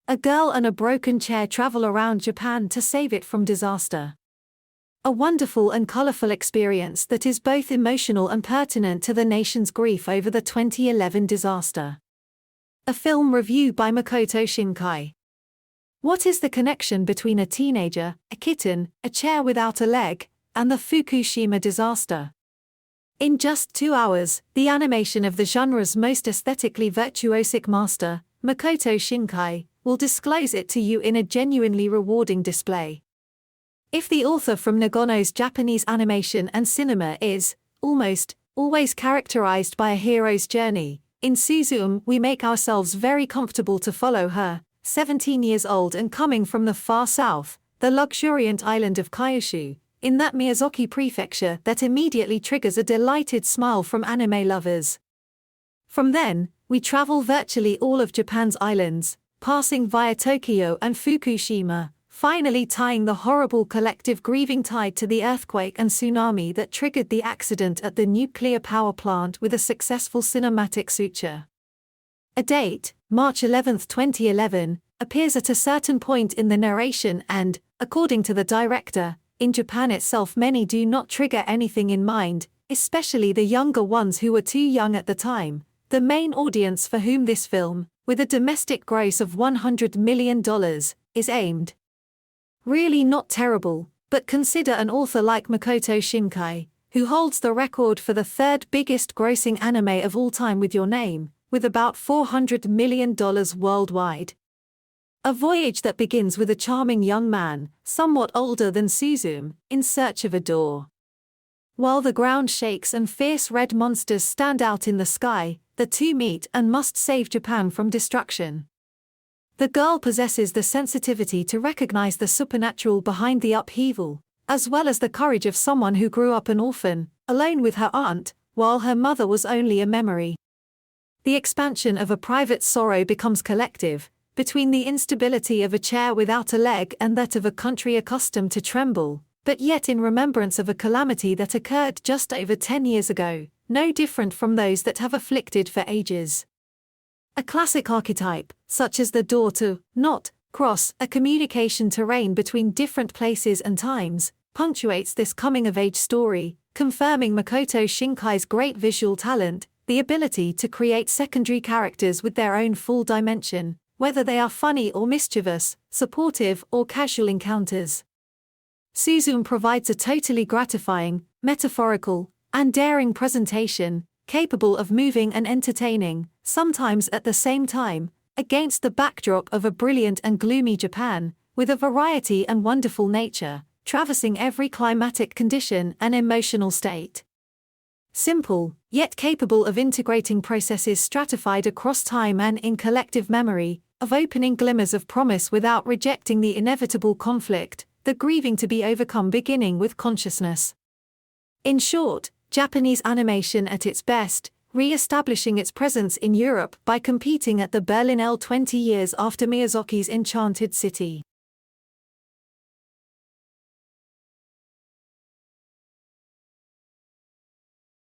A girl and a broken chair travel around Japan to save it from disaster. A wonderful and colorful experience that is both emotional and pertinent to the nation's grief over the 2011 disaster. A film review by Makoto Shinkai. What is the connection between a teenager, a kitten, a chair without a leg, and the Fukushima disaster? In just 2 hours, the animation of the genre's most aesthetically virtuosic master, Makoto Shinkai, will disclose it to you in a genuinely rewarding display. If the author from Nagano's Japanese animation and cinema is, almost, always characterized by a hero's journey, in Suzume we make ourselves very comfortable to follow her, 17 years old and coming from the far south, the luxuriant island of Kyushu, in that Miyazaki prefecture that immediately triggers a delighted smile from anime lovers. From then, we travel virtually all of Japan's islands, passing via Tokyo and Fukushima, finally tying the horrible collective grieving tied to the earthquake and tsunami that triggered the accident at the nuclear power plant with a successful cinematic suture. A date, March 11, 2011, appears at a certain point in the narration and, according to the director, in Japan itself many do not trigger anything in mind, especially the younger ones who were too young at the time, the main audience for whom this film, with a domestic gross of $100 million, is aimed. Really not terrible, but consider an author like Makoto Shinkai, who holds the record for the third biggest grossing anime of all time with Your Name, with about $400 million worldwide. A voyage that begins with a charming young man, somewhat older than Suzume, in search of a door. While the ground shakes and fierce red monsters stand out in the sky, the two meet and must save Japan from destruction. The girl possesses the sensitivity to recognize the supernatural behind the upheaval, as well as the courage of someone who grew up an orphan, alone with her aunt, while her mother was only a memory. The expansion of a private sorrow becomes collective, between the instability of a chair without a leg and that of a country accustomed to tremble, but yet in remembrance of a calamity that occurred just over 10 years ago, no different from those that have afflicted for ages. A classic archetype, such as the door to, not, cross, a communication terrain between different places and times, punctuates this coming-of-age story, confirming Makoto Shinkai's great visual talent, the ability to create secondary characters with their own full dimension, whether they are funny or mischievous, supportive or casual encounters. Suzume provides a totally gratifying, metaphorical, and daring presentation, capable of moving and entertaining, sometimes at the same time, against the backdrop of a brilliant and gloomy Japan, with a variety and wonderful nature, traversing every climatic condition and emotional state. Simple, yet capable of integrating processes stratified across time and in collective memory, of opening glimmers of promise without rejecting the inevitable conflict, the grieving to be overcome beginning with consciousness. In short, Japanese animation at its best, re-establishing its presence in Europe by competing at the Berlinale 20 years after Miyazaki's Enchanted City.